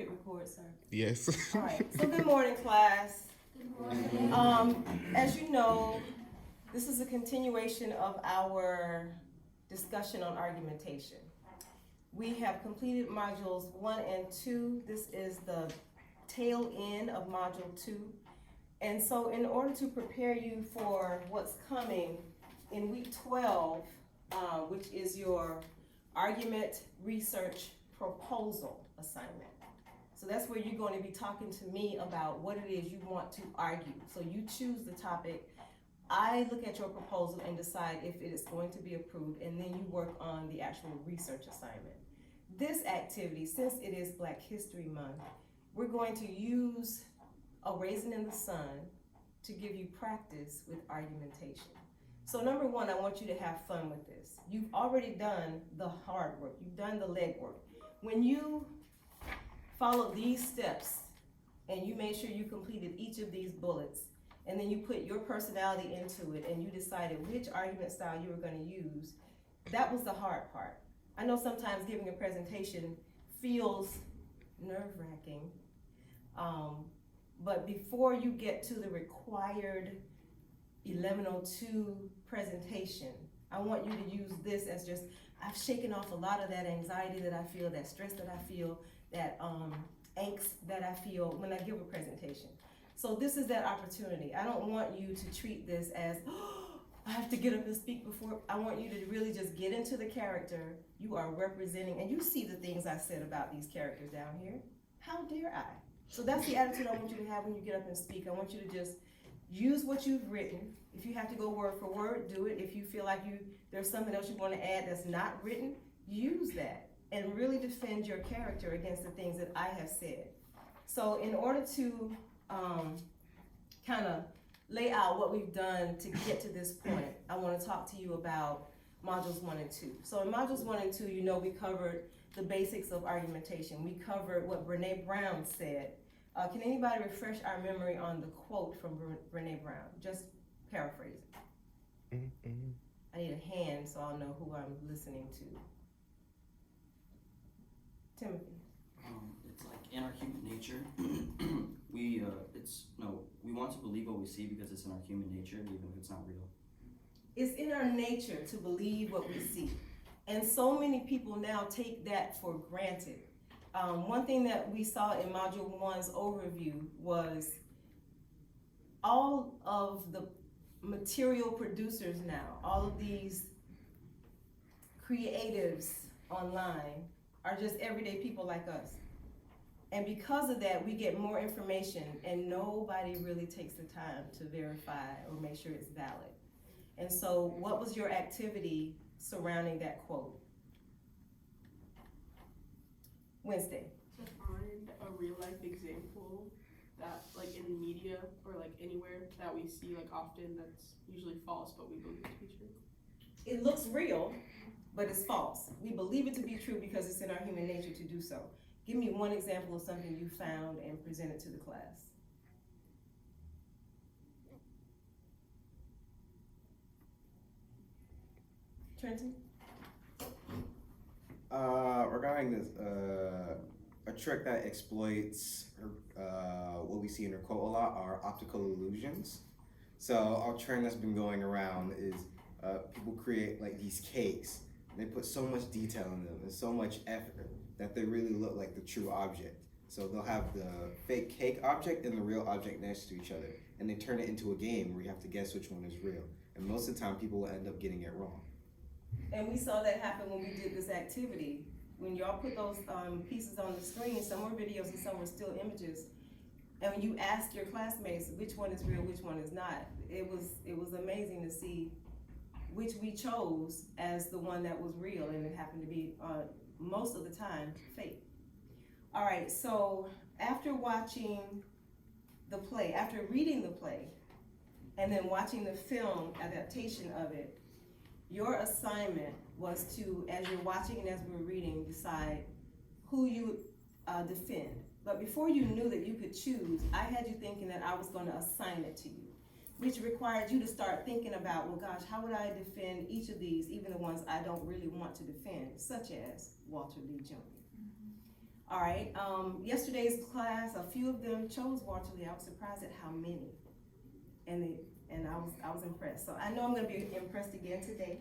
hit record, sir? Yes. All right. So good morning, class. Good morning. As you know, this is a continuation of our discussion on argumentation. We have completed modules 1 and 2. This is the tail end of module 2. And so in order to prepare you for what's coming in week 12, which is your argument research proposal assignment. So that's where you're going to be talking to me about what it is you want to argue. So you choose the topic. I look at your proposal and decide if it is going to be approved, and then you work on the actual research assignment. This activity, since it is Black History Month, we're going to use A Raisin in the Sun to give you practice with argumentation. So number one, I want you to have fun with this. You've already done the hard work. You've done the legwork. When you follow these steps and you made sure you completed each of these bullets, and then you put your personality into it and you decided which argument style you were going to use, that was the hard part. I know sometimes giving a presentation feels nerve-wracking, but before you get to the required 1102 presentation, I want you to use this as just, I've shaken off a lot of that anxiety that I feel, that stress that I feel, that angst that I feel when I give a presentation. So this is that opportunity. I don't want you to treat this as, oh, I have to get up and speak before. I want you to really just get into the character. You are representing, and you see the things I said about these characters down here. How dare I? So that's the attitude I want you to have when you get up and speak. I want you to just use what you've written. If you have to go word for word, do it. If you feel like there's something else you want to add that's not written, use that and really defend your character against the things that I have said. So in order to kind of lay out what we've done to get to this point, I want to talk to you about modules 1 and 2. So in modules 1 and 2, you know we covered the basics of argumentation. We covered what Brene Brown said. Can anybody refresh our memory on the quote from Brene Brown? Just paraphrase it. Mm-hmm. I need a hand so I'll know who I'm listening to. Timothy. It's like in our human nature, we want to believe what we see because it's in our human nature, even if it's not real. It's in our nature to believe what we see. And so many people now take that for granted. One thing that we saw in Module 1's overview was all of the material producers now, all of these creatives online are just everyday people like us. And because of that, we get more information and nobody really takes the time to verify or make sure it's valid. And so what was your activity surrounding that quote? Wednesday. To find a real life example that like in media or like anywhere that we see like often that's usually false but we believe it to be true. It looks real, but it's false. We believe it to be true because it's in our human nature to do so. Give me one example of something you found and presented to the class. Trenton? Regarding this, a trick that exploits what we see in her quote a lot are optical illusions. So a trend that's been going around is people create like these cakes. They put so much detail in them and so much effort that they really look like the true object. So they'll have the fake cake object and the real object next to each other, and they turn it into a game where you have to guess which one is real. And most of the time, people will end up getting it wrong. And we saw that happen when we did this activity. When y'all put those pieces on the screen, some were videos and some were still images. And when you asked your classmates which one is real, which one is not, it was amazing to see which we chose as the one that was real, and it happened to be most of the time fake. All right, so after watching the play, after reading the play, and then watching the film adaptation of it, your assignment was to, as you're watching and as we were reading, decide who you defend. But before you knew that you could choose, I had you thinking that I was going to assign it to you, which required you to start thinking about, well, gosh, how would I defend each of these, even the ones I don't really want to defend, such as Walter Lee Jr. All right, yesterday's class, a few of them chose Walter Lee. I was surprised at how many. And I was impressed. So I know I'm gonna be impressed again today.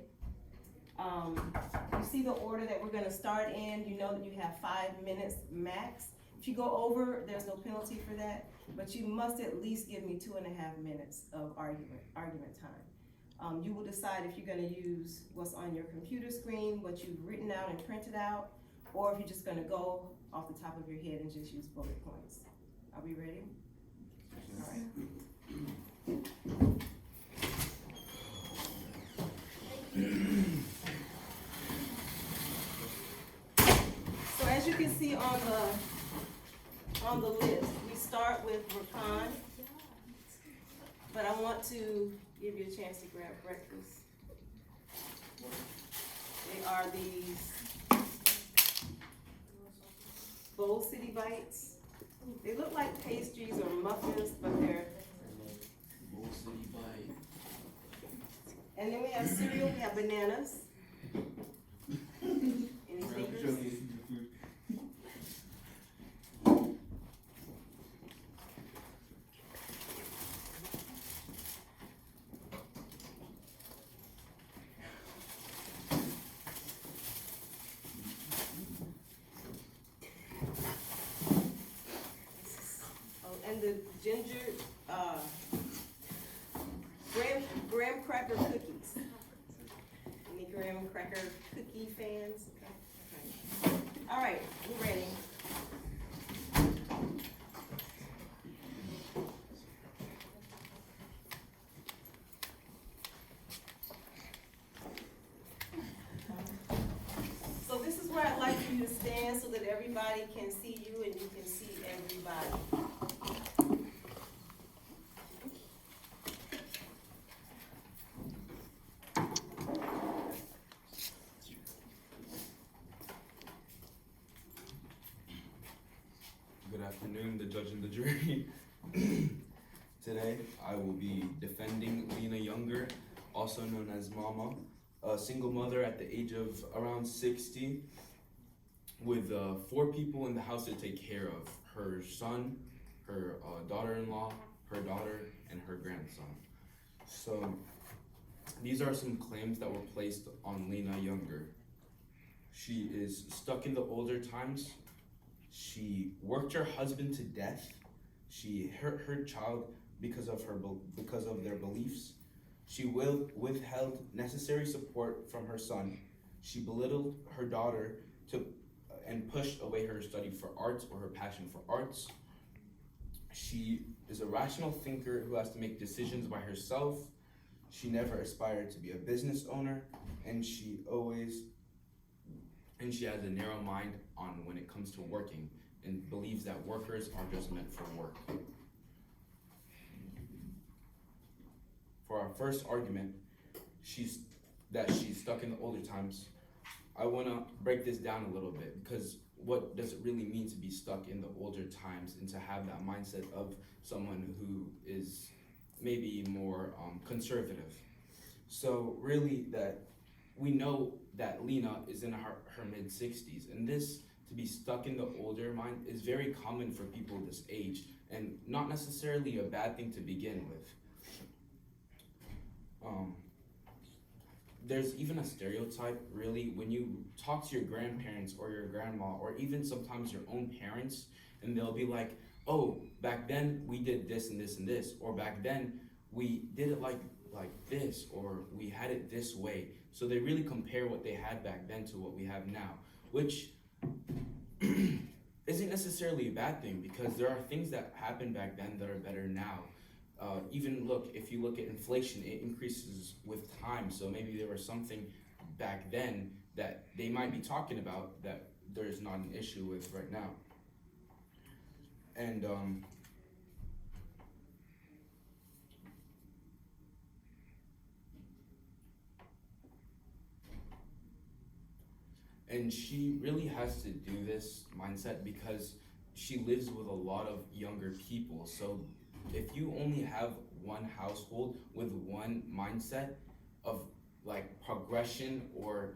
You see the order that we're gonna start in. You know that you have 5 minutes max. If you go over, there's no penalty for that, but you must at least give me 2.5 minutes of argument time. You will decide if you're gonna use what's on your computer screen, what you've written out and printed out, or if you're just gonna go off the top of your head and just use bullet points. Are we ready? All right. So as you can see on the list, we start with Rakan, but I want to give you a chance to grab breakfast. They are these Bowl City Bites. They look like pastries or muffins, but they're. Bowl City Bite. And then we have cereal, we have bananas. Any takers? And the ginger, graham cracker cookies. Any graham cracker cookie fans? Okay. All right, we're ready. So this is where I'd like for you to stand so that everybody can see you and you can see everybody. Good afternoon, the judge and the jury. Today, I will be defending Lena Younger, also known as Mama, a single mother at the age of around 60, with 4 people in the house to take care of: her son, her daughter-in-law, her daughter, and her grandson. So, these are some claims that were placed on Lena Younger. She is stuck in the older times. She worked her husband to death. She hurt her child because of their beliefs. She withheld necessary support from her son. She belittled her daughter and pushed away her study for arts or her passion for arts. She is a rational thinker who has to make decisions by herself. She never aspired to be a business owner, and she has a narrow mind on when it comes to working, and believes that workers are just meant for work. For our first argument, she's stuck in the older times. I wanna break this down a little bit, because what does it really mean to be stuck in the older times and to have that mindset of someone who is maybe more conservative? So really, that we know that Lena is in her mid-60s, and this, to be stuck in the older mind, is very common for people this age, and not necessarily a bad thing to begin with. There's even a stereotype, really, when you talk to your grandparents or your grandma, or even sometimes your own parents, and they'll be like, oh, back then we did this and this and this, or back then we did it like this, or we had it this way. So they really compare what they had back then to what we have now, which isn't necessarily a bad thing, because there are things that happened back then that are better now. If you look at inflation, it increases with time. So maybe there was something back then that they might be talking about that there's not an issue with right now. And she really has to do this mindset because she lives with a lot of younger people. So if you only have one household with one mindset of like progression, or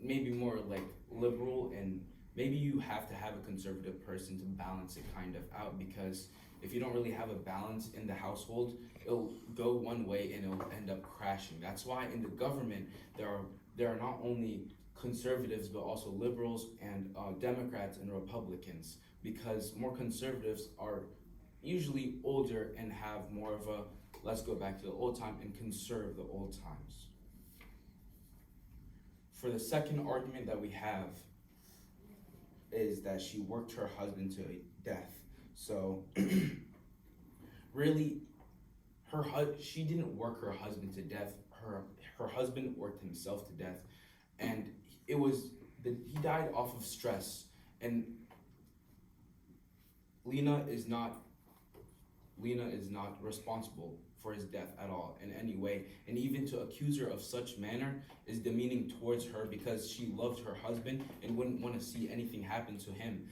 maybe more like liberal and maybe you have to have a conservative person to balance it kind of out, because if you don't really have a balance in the household, it'll go one way and it'll end up crashing. That's why in the government there are not only conservatives but also liberals and Democrats and Republicans, because more conservatives are usually older and have more of a let's go back to the old time and conserve the old times. For the second argument that we have is that she worked her husband to death. So really, she didn't work her husband to death. Her husband worked himself to death, and he died off of stress. And Lena is not responsible for his death at all in any way. And even to accuse her of such manner is demeaning towards her, because she loved her husband and wouldn't want to see anything happen to him.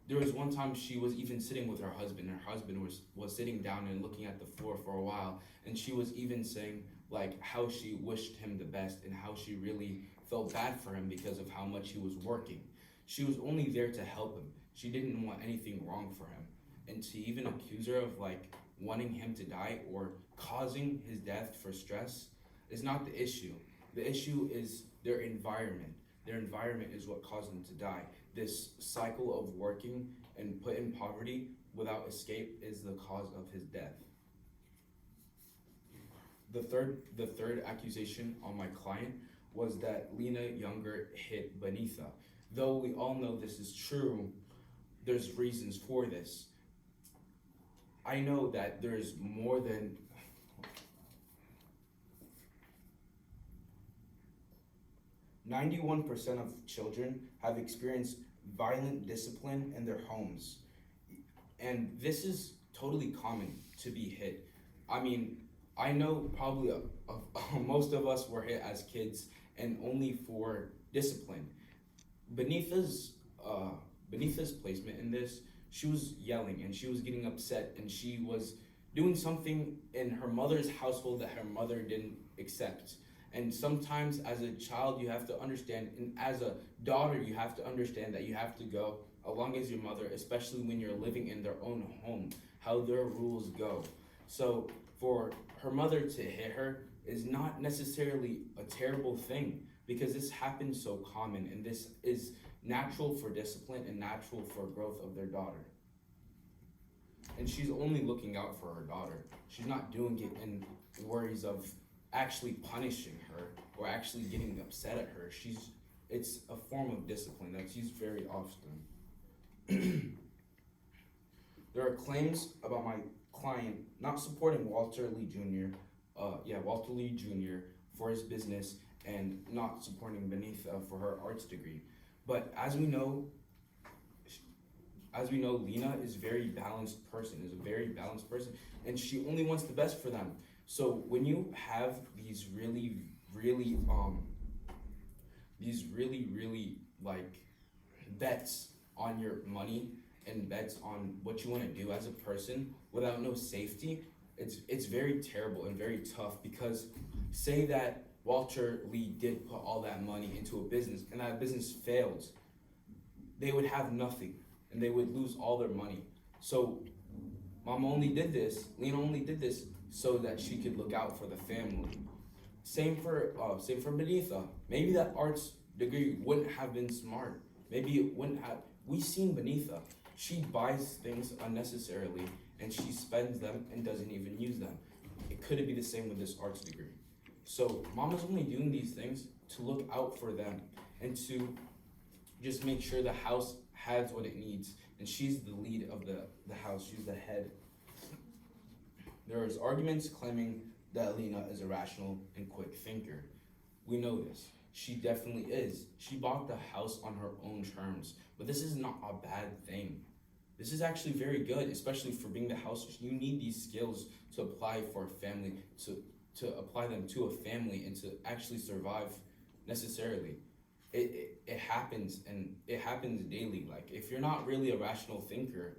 There was one time she was even sitting with her husband. Her husband was sitting down and looking at the floor for a while, and she was even saying like how she wished him the best and how she really felt bad for him because of how much he was working. She was only there to help him. She didn't want anything wrong for him. And to even accuse her of like wanting him to die or causing his death for stress is not the issue. The issue is their environment. Their environment is what caused them to die. This cycle of working and put in poverty without escape is the cause of his death. The third accusation on my client was that Lena Younger hit Benitha. Though we all know this is true, there's reasons for this. I know that there's more than 91% of children have experienced violent discipline in their homes. And this is totally common to be hit. I mean, I know probably most of us were hit as kids, and only for discipline. Benitha's placement in this, she was yelling and she was getting upset, and she was doing something in her mother's household that her mother didn't accept. And sometimes as a child you have to understand, and as a daughter you have to understand that you have to go along as your mother, especially when you're living in their own home, how their rules go. So for her mother to hit her is not necessarily a terrible thing, because this happens so common, and this is natural for discipline and natural for growth of their daughter. And she's only looking out for her daughter. She's not doing it in worries of actually punishing her or actually getting upset at her. It's a form of discipline that's used very often. There are claims about my client not supporting Walter Lee Jr. Walter Lee Jr. for his business, and not supporting Benitha for her arts degree. But as we know, Lena is a very balanced person, and she only wants the best for them. So when you have these really like bets on your money and bets on what you want to do as a person without no safety, it's very terrible and very tough. Because say that Walter Lee did put all that money into a business and that business failed, they would have nothing and they would lose all their money. So Lena only did this so that she could look out for the family. Same for Benitha. Maybe that arts degree wouldn't have been smart. Maybe it wouldn't have. We've seen Benitha. She buys things unnecessarily and she spends them and doesn't even use them. It could be the same with this arts degree. So Mama's only doing these things to look out for them and to just make sure the house has what it needs. And she's the lead of the house. She's the head. There is arguments claiming that Lena is a rational and quick thinker. We know this. She definitely is. She bought the house on her own terms. But this is not a bad thing. This is actually very good, especially for being the house. You need these skills to apply for a family, to apply them to a family and to actually survive necessarily. It happens, and it happens daily. Like, if you're not really a rational thinker,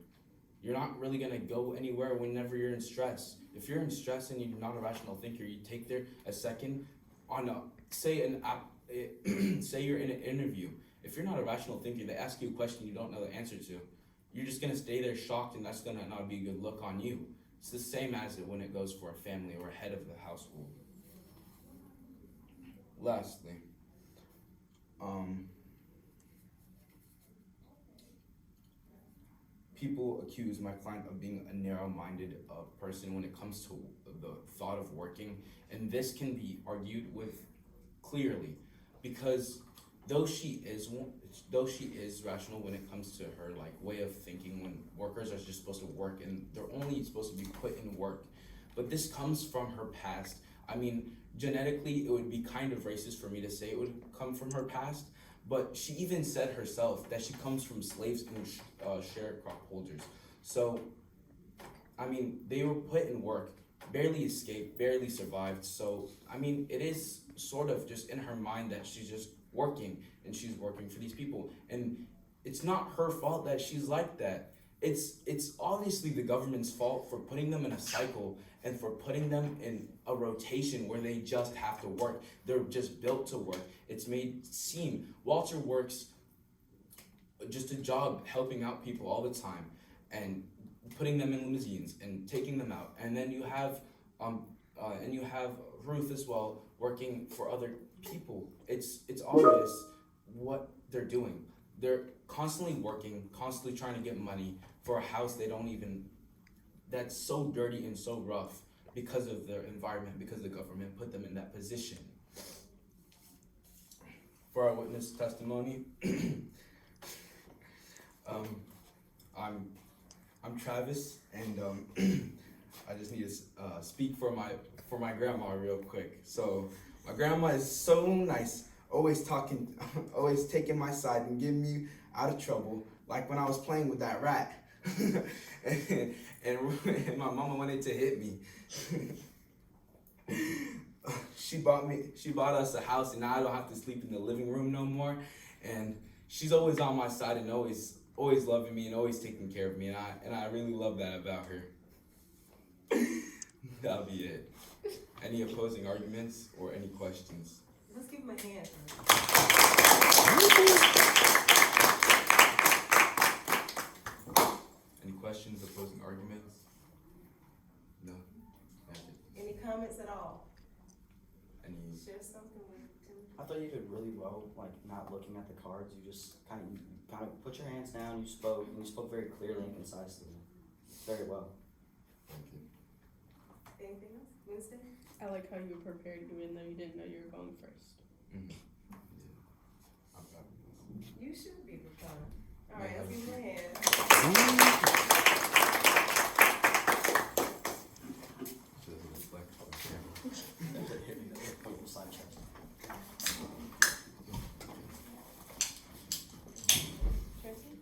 you're not really gonna go anywhere whenever you're in stress. If you're in stress and you're not a rational thinker, you say you're in an interview If you're not a rational thinker, they ask you a question you don't know the answer to, you're just gonna stay there shocked, and that's gonna not be a good look on you. It's the same as it when it goes for a family or a head of the household. Lastly, people accuse my client of being a narrow-minded person when it comes to the thought of working, and this can be argued with clearly, because though she is rational when it comes to her like way of thinking, when workers are just supposed to work and they're only supposed to be put in work, but this comes from her past. I mean, genetically, it would be kind of racist for me to say it would come from her past, but she even said herself that she comes from slaves and sharecropholders. So, I mean, they were put in work, barely escaped, barely survived. So, I mean, it is sort of just in her mind that she's just working, and she's working for these people. And it's not her fault that she's like that. It's obviously the government's fault for putting them in a cycle and for putting them in a rotation where they just have to work. They're just built to work. It's made seem Walter works just a job helping out people all the time and putting them in limousines and taking them out. And then you have Ruth as well working for other people. It's obvious what they're doing. They're constantly working, constantly trying to get money for a house they don't even, that's so dirty and so rough because of their environment, because the government put them in that position. For our witness testimony, I'm Travis, and I just need to speak for my grandma real quick. So my grandma is so nice, always taking my side and getting me out of trouble, like when I was playing with that rat. and my mama wanted to hit me. She bought us a house, and now I don't have to sleep in the living room no more. And she's always on my side and always loving me and always taking care of me, and I really love that about her. That'll be it. Any opposing arguments or any questions? Let's give him a hand. Any questions, opposing arguments? No? Any comments at all? Any? Share something with Tim. I thought you did really well, like not looking at the cards. You just kind of put your hands down. You spoke very clearly and concisely. Very well. Thank you. Anything else? Wednesday? I like how you prepared even though you didn't know you were going first. Mm-hmm. Yeah. I'm fabulous. You should be prepared. All right, let's give him a hand. She doesn't reflect on the camera. Side chest. Tracy?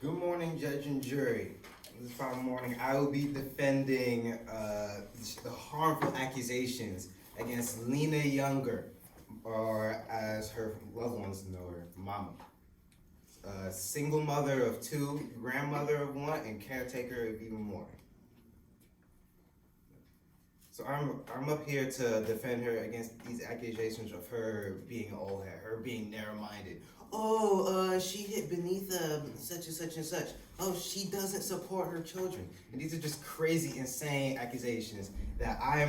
Good morning, judge and jury. This Friday morning, I will be defending the harmful accusations against Lena Younger, or as her loved ones know her, Mama. A single mother of two, grandmother of one, and caretaker of even more. So I'm up here to defend her against these accusations of her being an old head, her being narrow-minded. Oh, she hit beneath such and such and such. Oh, she doesn't support her children. And these are just crazy, insane accusations that I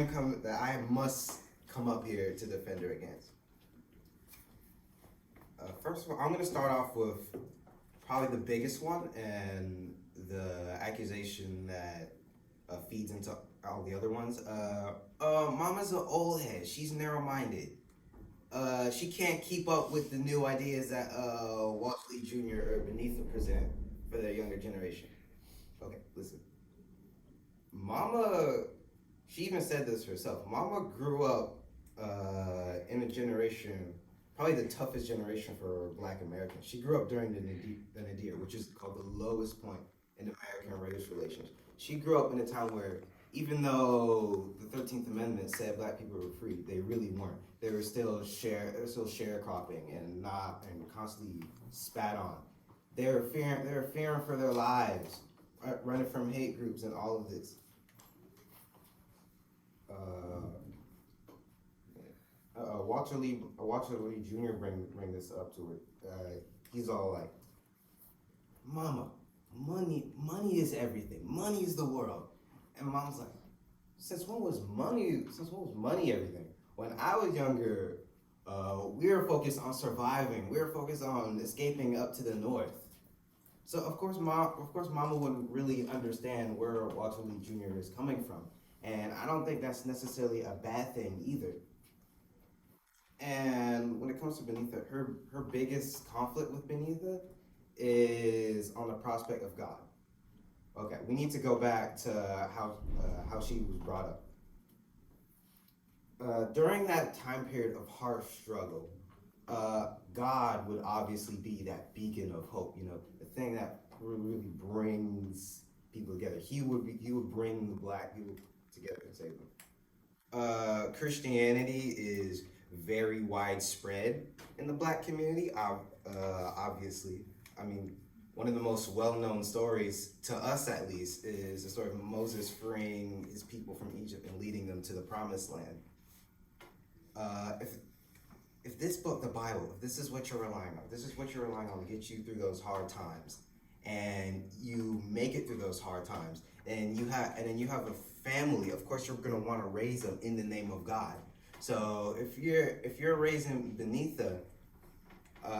must come up here to defend her against. First of all, I'm going to start off with probably the biggest one and the accusation that feeds into all the other ones. Mama's an old head. She's narrow-minded. She can't keep up with the new ideas that Walter Jr. or Benitha present for their younger generation. Okay, listen. Mama, she even said this herself. Mama grew up in a generation, probably the toughest generation for Black Americans. She grew up during the Nadir, which is called the lowest point in American race relations. She grew up in a time where, even though the 13th Amendment said Black people were free, they really weren't. They were still sharecropping and constantly spat on. They're fearing for their lives, running from hate groups and all of this. Walter Lee Jr. bring this up to it. He's all like, "Mama, money is everything. Money is the world." And Mom's like, "Since when was money everything? When I was younger, we were focused on surviving. We were focused on escaping up to the north." So of course, Mama wouldn't really understand where Walter Lee Jr. is coming from, and I don't think that's necessarily a bad thing either. And when it comes to Benitha, her biggest conflict with Benitha is on the prospect of God. Okay, we need to go back to how she was brought up. During that time period of harsh struggle, God would obviously be that beacon of hope. You know, the thing that really brings people together. He would bring the black people together and save them. Christianity is very widespread in the black community. Obviously, I mean, one of the most well-known stories, to us at least, is the story of Moses freeing his people from Egypt and leading them to the promised land. If this book, the Bible, if this is what you're relying on, to get you through those hard times, and you make it through those hard times, and then you have a family, of course you're gonna want to raise them in the name of God. So if you're raising Benitha,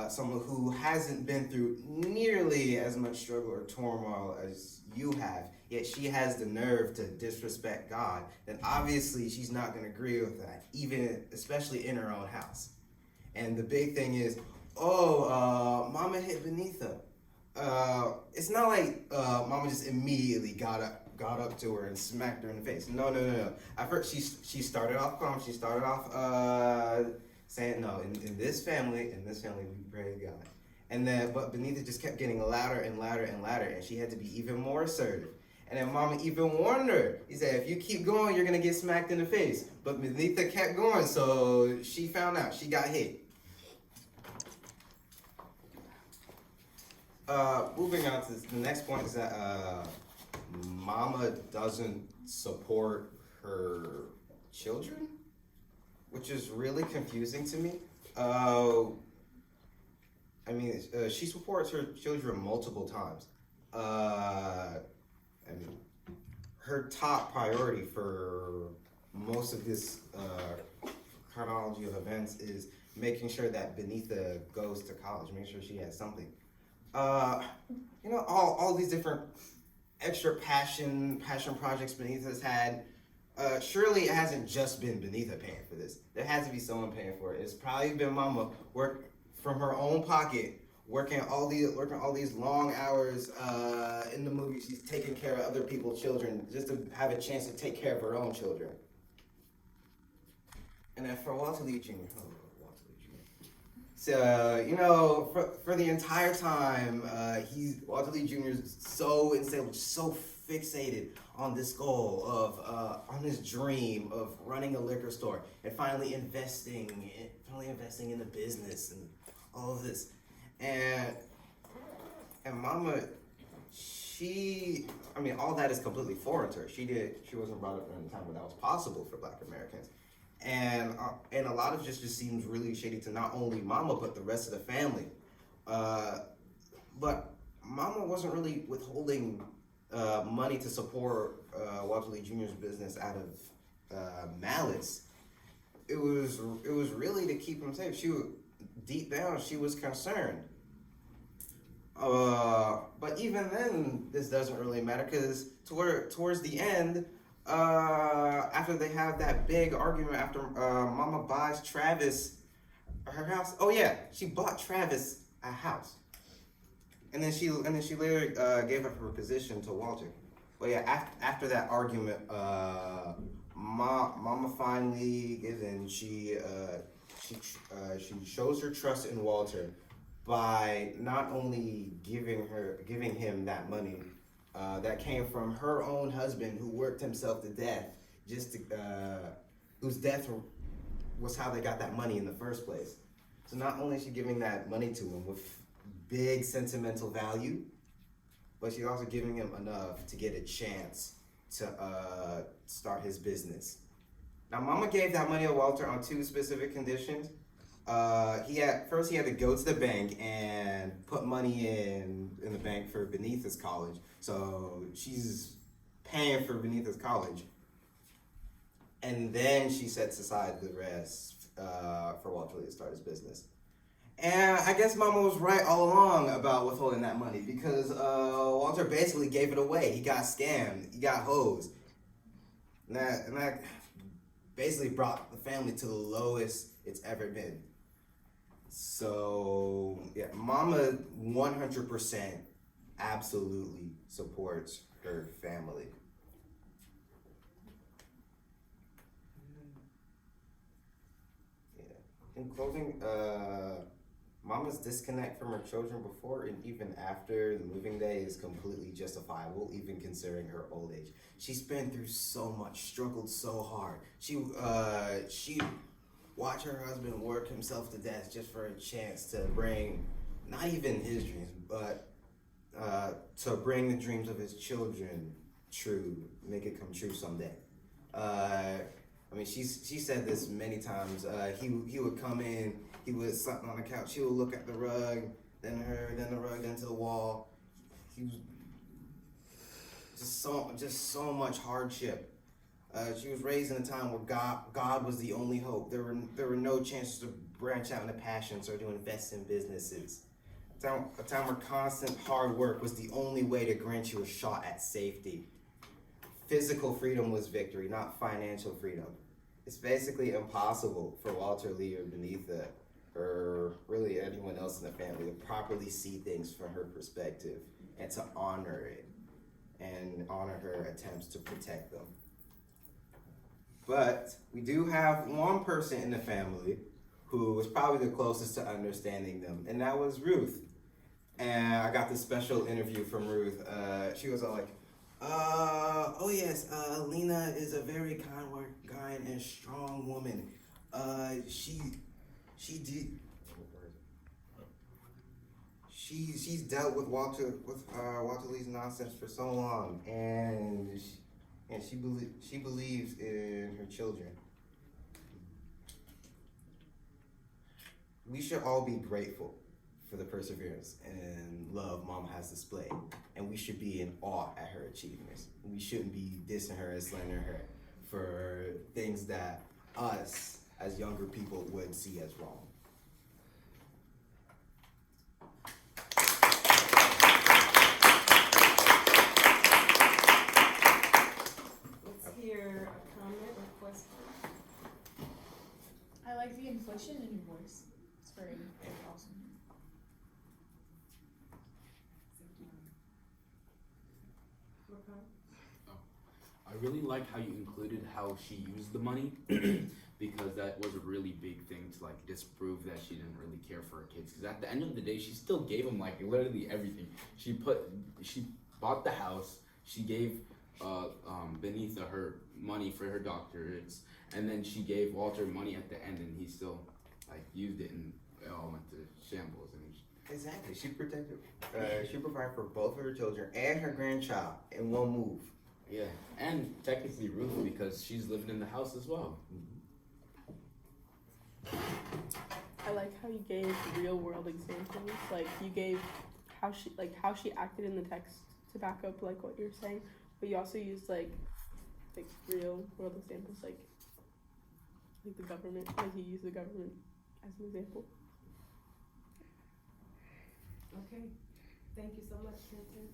someone who hasn't been through nearly as much struggle or turmoil as you have, yet she has the nerve to disrespect God, then obviously she's not going to agree with that, especially in her own house. And the big thing is, Mama hit Benitha. It's not like Mama just immediately got up to her and smacked her in the face. No. At first, she started off calm. She started off saying, "No, in this family, we praise God." And then, but Benitha just kept getting louder and louder and louder, and she had to be even more assertive. And then Mama even warned her. He said, "If you keep going, you're gonna get smacked in the face." But Benitha kept going, so she found out. She got hit. Moving on to the next point is that Mama doesn't support her children, which is really confusing to me. She supports her children multiple times. Her top priority for most of this chronology of events is making sure that Benitha goes to college, make sure she has something. All these different extra passion projects Benitha's had. Surely it hasn't just been Benitha paying for this. There has to be someone paying for it. It's probably been Mama work from her own pocket, working all these long hours in the movie. She's taking care of other people's children just to have a chance to take care of her own children. And then for Walter Lee Jr. So, for the entire time, Walter Lee Jr. is so insane, so fixated on this goal of, on this dream of running a liquor store and finally investing in the business and all of this. And Mama, all that is completely foreign to her. She wasn't brought up in a time when that was possible for Black Americans. And a lot of just seems really shady to not only Mama but the rest of the family. But Mama wasn't really withholding money to support Walter Lee Jr.'s business out of malice. It was really to keep him safe. Deep down, she was concerned. But even then, this doesn't really matter because towards the end, after they have that big argument, after Mama buys Travis her house. Oh yeah, she bought Travis a house, and then she later gave up her position to Walter. But yeah, after that argument, Mama finally gives in. She shows her trust in Walter by not only giving him that money that came from her own husband, who worked himself to death, whose death was how they got that money in the first place. So not only is she giving that money to him with big sentimental value, but she's also giving him enough to get a chance to start his business. Now, Mama gave that money to Walter on two specific conditions. He had to go to the bank and put money in the bank for Benitha's college. So she's paying for Benitha's college, and then she sets aside the rest for Walter Lee to start his business. And I guess Mama was right all along about withholding that money because Walter basically gave it away. He got scammed. He got hosed. And that basically brought the family to the lowest it's ever been. So, yeah, Mama 100% absolutely supports her family. Yeah. In closing, Mama's disconnect from her children before and even after the moving day is completely justifiable, even considering her old age. She's been through so much, struggled so hard. She watched her husband work himself to death just for a chance to bring, not even his dreams, but to bring the dreams of his children true, make it come true someday. I mean, she said this many times. He would come in, he would sit on the couch, he would look at the rug, then her, then the rug, then to the wall. He was just so much hardship. She was raised in a time where God was the only hope. There were no chances to branch out into passions or to invest in businesses. A time where constant hard work was the only way to grant you a shot at safety. Physical freedom was victory, not financial freedom. It's basically impossible for Walter Lee or Benitha, or really anyone else in the family, to properly see things from her perspective and to honor it and honor her attempts to protect them. But we do have one person in the family who was probably the closest to understanding them, and that was Ruth. And I got this special interview from Ruth. She was all like, oh yes, Lena is a very kind and strong woman. She's dealt with Walter Lee's nonsense for so long, and she believes in her children. We should all be grateful for the perseverance and love Mom has displayed, and we should be in awe at her achievements. We shouldn't be dissing her and slandering her for things that us as younger people would see as wrong. Let's hear a comment or question. I like the inflection in your voice. It's very awesome. I really like how you included how she used the money because that was a really big thing to like disprove that she didn't really care for her kids. Because at the end of the day, she still gave them like literally everything. She bought the house. She gave Benitha her money for her doctorates, and then she gave Walter money at the end, and he still like used it, and it all went to shambles. And Exactly. She protected. She provided for both of her children and her grandchild in one move. yeah, and technically Ruth because she's living in the house as well. I like how you gave real world examples. Like you gave how she acted in the text to back up like what you're saying, but you also used like real world examples like the government. Like you used the government as an example. Okay, thank you so much, Kenton.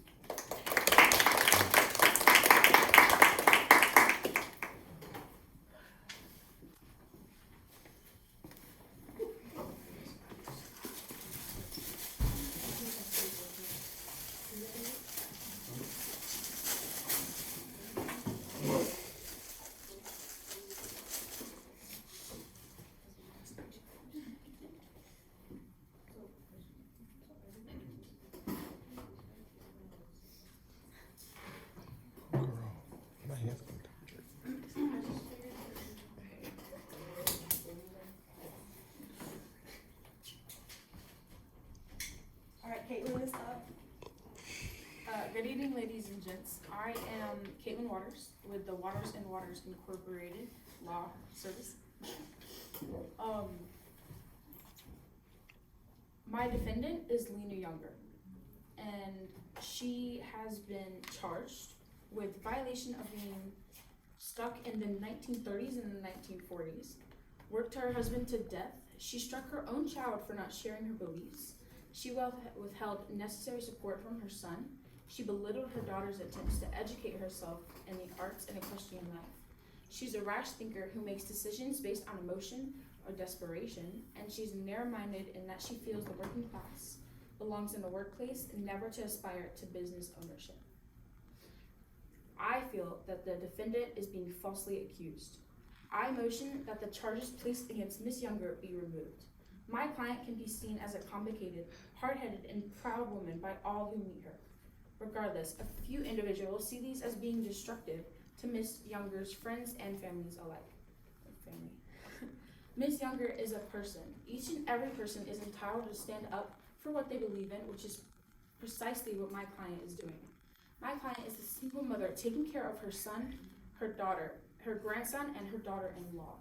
ladies and gents. I am Caitlin Waters with the Waters and Waters Incorporated Law Service. My defendant is Lena Younger, and she has been charged with violation of being stuck in the 1930s and the 1940s, worked her husband to death. She struck her own child for not sharing her beliefs. She withheld necessary support from her son. She belittled her daughter's attempts to educate herself in the arts and equestrian life. She's a rash thinker who makes decisions based on emotion or desperation, and she's narrow-minded in that she feels the working class belongs in the workplace and never to aspire to business ownership. I feel that the defendant is being falsely accused. I motion that the charges placed against Miss Younger be removed. My client can be seen as a complicated, hard-headed, and proud woman by all who meet her. Regardless, a few individuals see these as being destructive to Miss Younger's friends and families alike. Miss Younger is a person. Each and every person is entitled to stand up for what they believe in, which is precisely what my client is doing. My client is a single mother taking care of her son, her daughter, her grandson, and her daughter-in-law.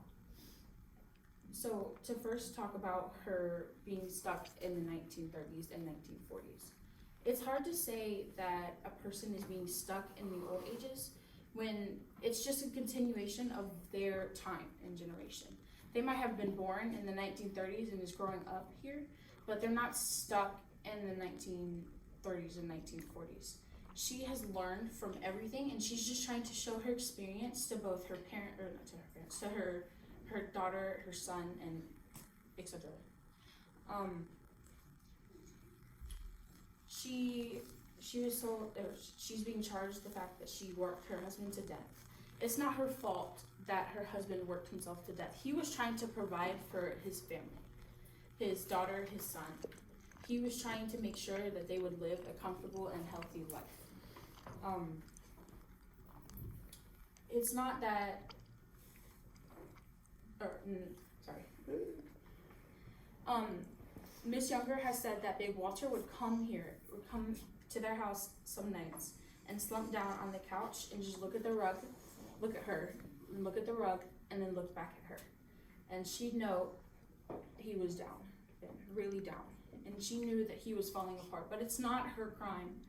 So to first talk about her being stuck in the 1930s and 1940s. It's hard to say that a person is being stuck in the old ages when it's just a continuation of their time and generation. They might have been born in the 1930s and is growing up here, but they're not stuck in the 1930s and 1940s. She has learned from everything, and she's just trying to show her experience to both her parent, or not to her parents, to her daughter, her son, and etc. She was told, she's being charged the fact that she worked her husband to death. It's not her fault that her husband worked himself to death. He was trying to provide for his family, his daughter, his son. He was trying to make sure that they would live a comfortable and healthy life. It's not that, Miss Younger has said that Big Walter would come to their house some nights and slump down on the couch and just look at the rug, look at her, and look at the rug, and then look back at her. And she'd know he was down, really down. And she knew that he was falling apart, but it's not her crime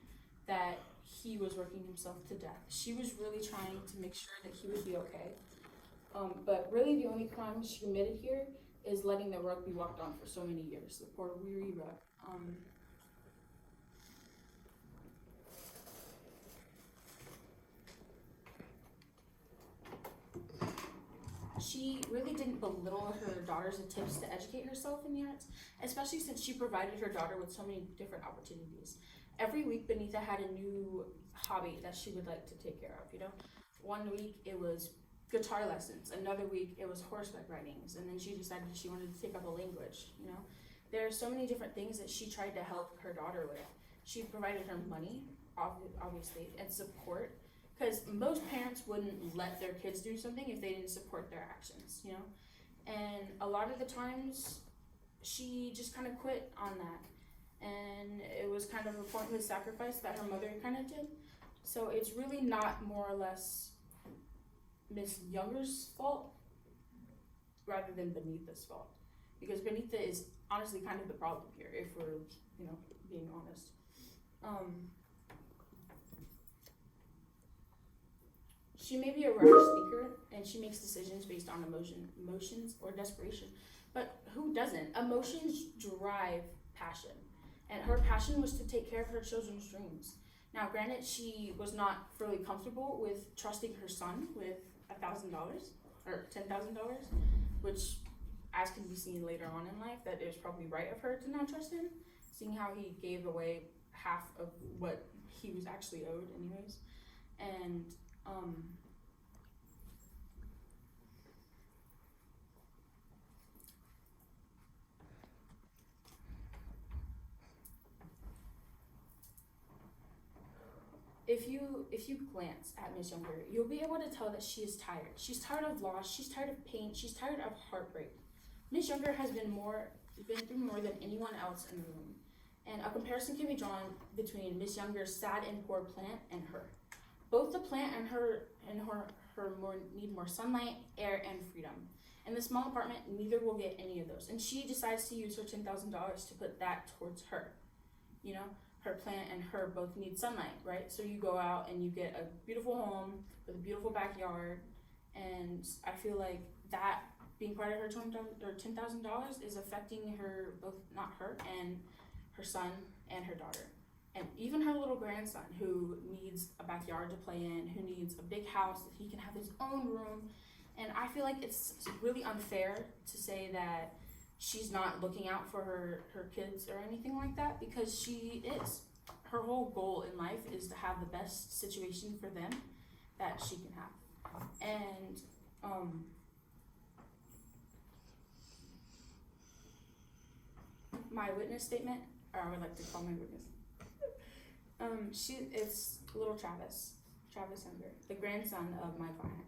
that he was working himself to death. She was really trying to make sure that he would be okay. But really the only crime she committed here is letting the rug be walked on for so many years, the poor weary rug. She really didn't belittle her daughter's attempts to educate herself in the arts, especially since she provided her daughter with so many different opportunities. Every week, Benita had a new hobby that she would like to take care of, you know? One week, it was guitar lessons. Another week, it was horseback ridings. And then she decided she wanted to take up a language, you know? There are so many different things that she tried to help her daughter with. She provided her money, obviously, and support. Because most parents wouldn't let their kids do something if they didn't support their actions, you know? And a lot of the times, she just kind of quit on that. And it was kind of a pointless sacrifice that her mother kind of did. So it's really not more or less Miss Younger's fault rather than Benita's fault. Because Benita is honestly kind of the problem here, if we're, you know, being honest. She may be a rash thinker, and she makes decisions based on emotions or desperation. But who doesn't? Emotions drive passion. And her passion was to take care of her children's dreams. Now, granted, she was not fully comfortable with trusting her son with $1,000 or $10,000, which, as can be seen later on in life, that it was probably right of her to not trust him, seeing how he gave away half of what he was actually owed anyways. And if you glance at Miss Younger, you'll be able to tell that she is tired. She's tired of loss, she's tired of pain, she's tired of heartbreak. Miss Younger has been through more than anyone else in the room. And a comparison can be drawn between Miss Younger's sad and poor plant and her. Both the plant and her need more sunlight, air, and freedom. In the small apartment, neither will get any of those. And she decides to use her $10,000 to put that towards her. You know, her plant and her both need sunlight, right? So you go out and you get a beautiful home with a beautiful backyard. And I feel like that being part of her $10,000 is affecting her, both not her and her son and her daughter. And even her little grandson, who needs a backyard to play in, who needs a big house that he can have his own room. And I feel like it's really unfair to say that she's not looking out for her kids or anything like that, because she is. Her whole goal in life is to have the best situation for them that she can have. And my witness statement, or I would like to call my witness. It's little Travis Younger, the grandson of my client.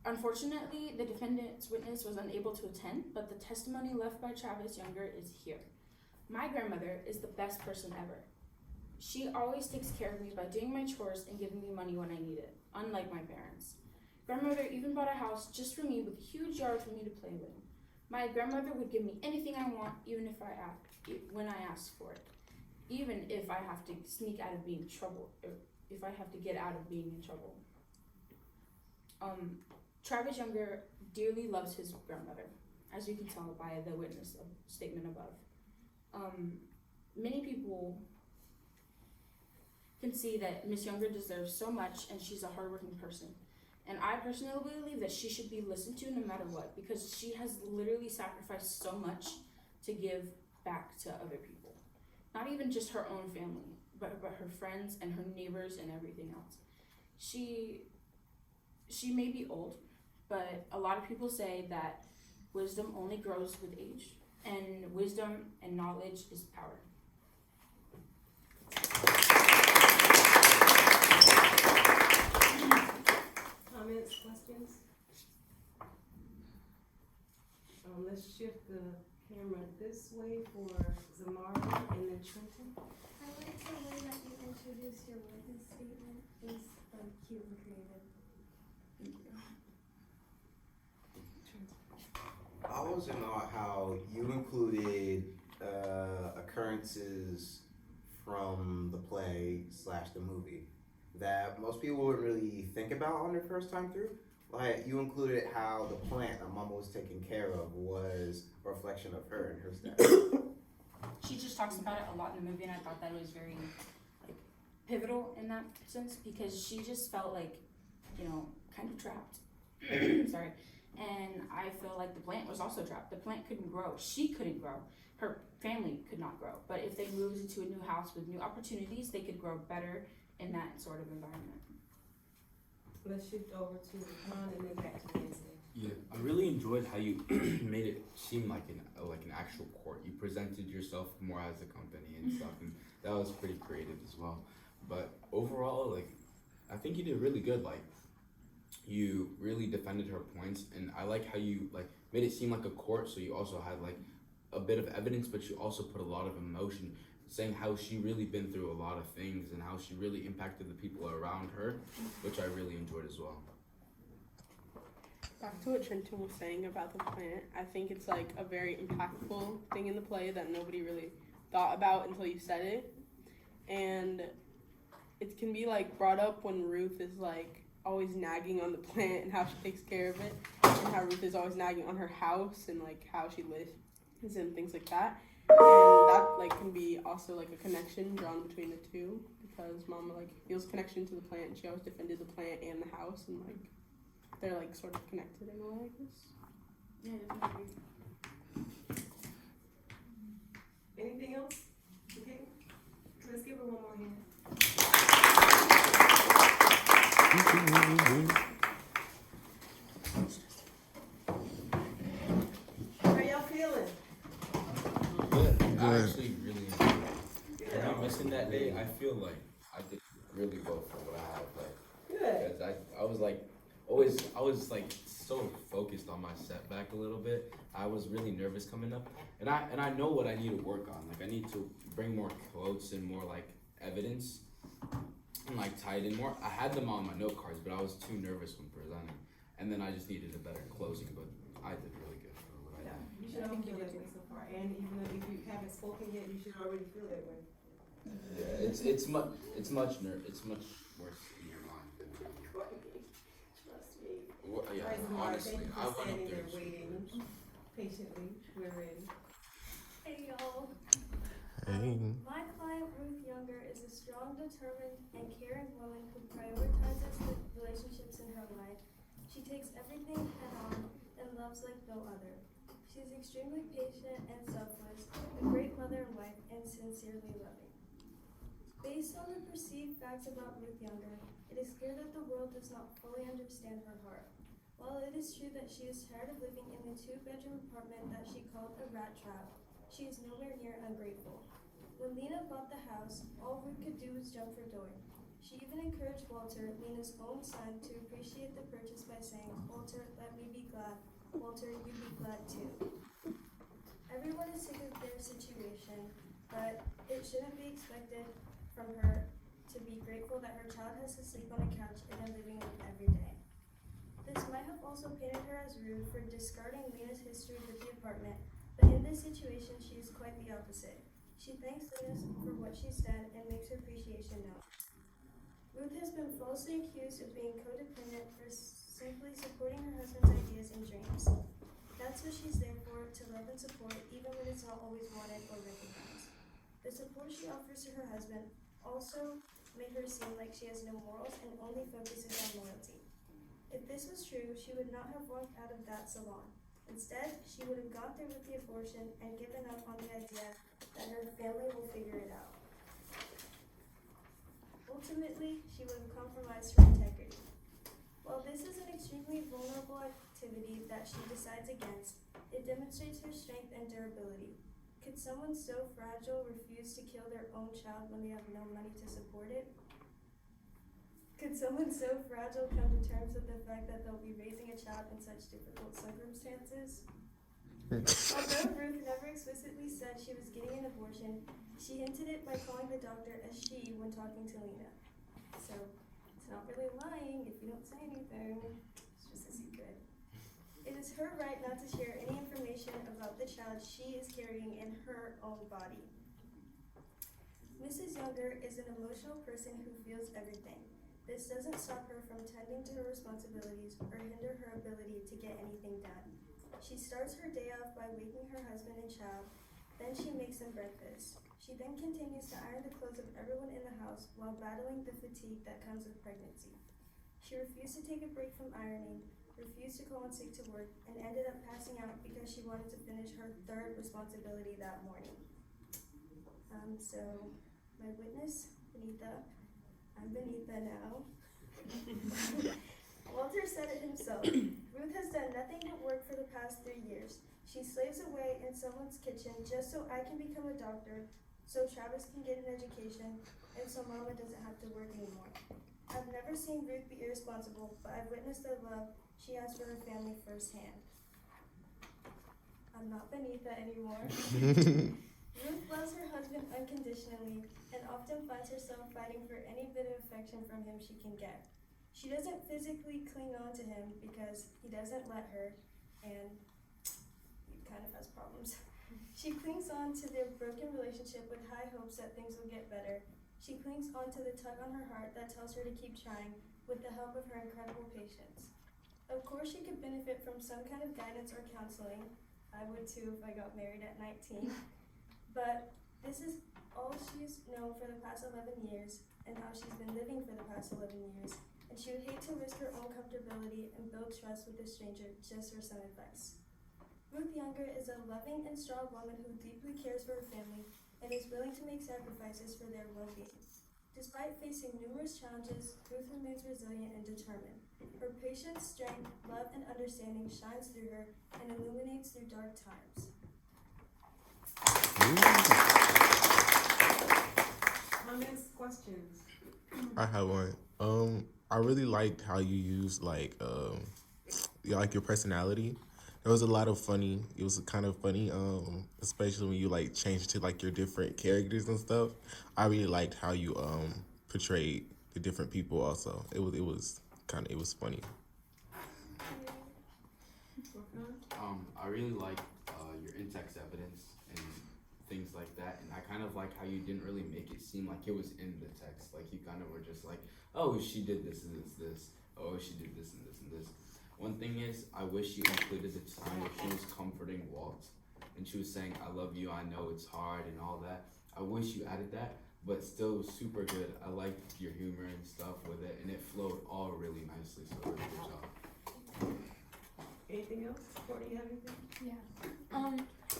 Unfortunately, the defendant's witness was unable to attend, but the testimony left by Travis Younger is here. My grandmother is the best person ever. She always takes care of me by doing my chores and giving me money when I need it, unlike my parents. Grandmother even bought a house just for me with a huge yard for me to play with. My grandmother would give me anything I want, even when I ask for it. Even if I have to sneak out of being in trouble, or if I have to get out of being in trouble. Travis Younger dearly loves his grandmother, as you can tell by the witness statement above. Many people can see that Miss Younger deserves so much, and she's a hardworking person. And I personally believe that she should be listened to no matter what, because she has literally sacrificed so much to give back to other people. Not even just her own family, but her friends and her neighbors and everything else. She may be old, but a lot of people say that wisdom only grows with age, and wisdom and knowledge is power. Comments, questions? Let's shift the camera this way for Zamari and then Trenton. I like the way that you introduce your witness statement. It's cute and creative. I want to know how you included occurrences from the play / the movie that most people wouldn't really think about on their first time through. Like, you included how the plant that Mama was taking care of was a reflection of her and her status. She just talks about it a lot in the movie, and I thought that it was very pivotal in that sense, because she just felt like, kind of trapped. Sorry. And I feel like the plant was also trapped. The plant couldn't grow. She couldn't grow. Her family could not grow. But if they moved into a new house with new opportunities, they could grow better in that sort of environment. Let's shift over to Ron and then back to Wednesday. Yeah, I really enjoyed how you made it seem like an actual court. You presented yourself more as a company and stuff, and that was pretty creative as well. But overall, I think you did really good. You really defended her points, and I like how you made it seem like a court. So you also had a bit of evidence, but you also put a lot of emotion, saying how she really been through a lot of things and how she really impacted the people around her, which I really enjoyed as well. Back to what Trenton was saying about the plant, I think it's a very impactful thing in the play that nobody really thought about until you said it. And it can be brought up when Ruth is always nagging on the plant and how she takes care of it, and how Ruth is always nagging on her house and how she lives and things like that. And that can be also a connection drawn between the two, because Mama feels connection to the plant, and she always defended the plant and the house, and they're sort of connected in a way, I guess. Yeah, definitely. Anything else? Okay. Let's give her one more hand. How y'all feeling? Good. I actually really enjoyed it. If I'm missing that day, I feel like I did really well for what I have. Good. Because I was so focused focused on my setback a little bit. I was really nervous coming up, and I know what I need to work on. Like I need to bring more quotes and more like evidence, and like tie it in more. I had them on my note cards, but I was too nervous when presenting, and then I just needed a better closing. But I did really good for what I Yeah, did. you should all feel that way so far, and even though if you haven't spoken yet, you should already feel that way. Yeah, it's much it's much worse in your mind than Trust me. yeah, Praise the Lord. honestly, Thank you I for went up standing there. there waiting patiently. We're ready. Hey y'all. Hey. My client Ruth Younger is a strong, determined, and caring woman who prioritizes the relationships in her life. She takes everything head on and loves like no other. She is extremely patient and selfless, a great mother and wife, and sincerely loving. Based on the perceived facts about Ruth Younger, it is clear that the world does not fully understand her heart. While it is true that she is tired of living in the 2-bedroom apartment that she called a rat trap, she is nowhere near ungrateful. When Lena bought the house, all Ruth could do was jump for joy. She even encouraged Walter, Lena's own son, to appreciate the purchase by saying, "Walter, let me be glad. Walter, you be glad too." Everyone is sick of their situation, but it shouldn't be expected from her to be grateful that her child has to sleep on a couch in a living room every day. This might have also painted her as rude for discarding Lena's history with the apartment, but in this situation she is quite the opposite. She thanks Lena for what she said and makes her appreciation known. Ruth has been falsely accused of being codependent for simply supporting her husband's ideas and dreams. That's what she's there for, to love and support, even when it's not always wanted or recognized. The support she offers to her husband also made her seem like she has no morals and only focuses on loyalty. If this was true, she would not have walked out of that salon. Instead, she would have gone through with the abortion and given up on the idea that her family will figure it out. Ultimately, she would have compromised her integrity. While this is an extremely vulnerable activity that she decides against, it demonstrates her strength and durability. Could someone so fragile refuse to kill their own child when they have no money to support it? Could someone so fragile come to terms with the fact that they'll be raising a child in such difficult circumstances? Although Ruth never explicitly said she was getting an abortion, she hinted it by calling the doctor a she when talking to Lena. So, it's not really lying if you don't say anything. It's just a secret. It is her right not to share any information about the child she is carrying in her own body. Mrs. Younger is an emotional person who feels everything. This doesn't stop her from tending to her responsibilities or hinder her ability to get anything done. She starts her day off by waking her husband and child, then she makes them breakfast. She then continues to iron the clothes of everyone in the house while battling the fatigue that comes with pregnancy. She refused to take a break from ironing, refused to call in sick to work, and ended up passing out because she wanted to finish her third responsibility that morning. So, my witness, Benita, I'm Benita now. Walter said it himself. Ruth has done nothing but work for the past 3 years. She slaves away in someone's kitchen just so I can become a doctor, so Travis can get an education, and so Mama doesn't have to work anymore. I've never seen Ruth be irresponsible, but I've witnessed the love she has for her family firsthand. I'm not Benita anymore. Ruth loves her husband unconditionally and often finds herself fighting for any bit of affection from him she can get. She doesn't physically cling on to him because he doesn't let her, and he kind of has problems. She clings on to their broken relationship with high hopes that things will get better. She clings on to the tug on her heart that tells her to keep trying with the help of her incredible patience. Of course, she could benefit from some kind of guidance or counseling. I would too if I got married at 19. But this is all she's known for the past 11 years and how she's been living for the past 11 years. And she would hate to risk her own comfortability and build trust with a stranger just for some advice. Ruth Younger is a loving and strong woman who deeply cares for her family and is willing to make sacrifices for their well-being. Despite facing numerous challenges, Ruth remains resilient and determined. Her patience, strength, love, and understanding shines through her and illuminates through dark times. Comments, questions? I have one. I really liked how you used like like your personality. There was a lot of funny. It was kind of funny, especially when you like changed to like your different characters and stuff. I really liked how you portrayed the different people. Also, it was funny. I really like your in-text evidence and things like that, and I kind of like how you didn't really make it seem like it was in the text. Like you kind of were just like, oh, she did this and this. Oh, she did this and this and this. One thing is, I wish you included the time where she was comforting Walt, and she was saying, "I love you. I know it's hard and all that." I wish you added that, but still, it was super good. I liked your humor and stuff with it, and it flowed all really nicely. So, really good job. Anything else? Courtney, you have anything? Yeah.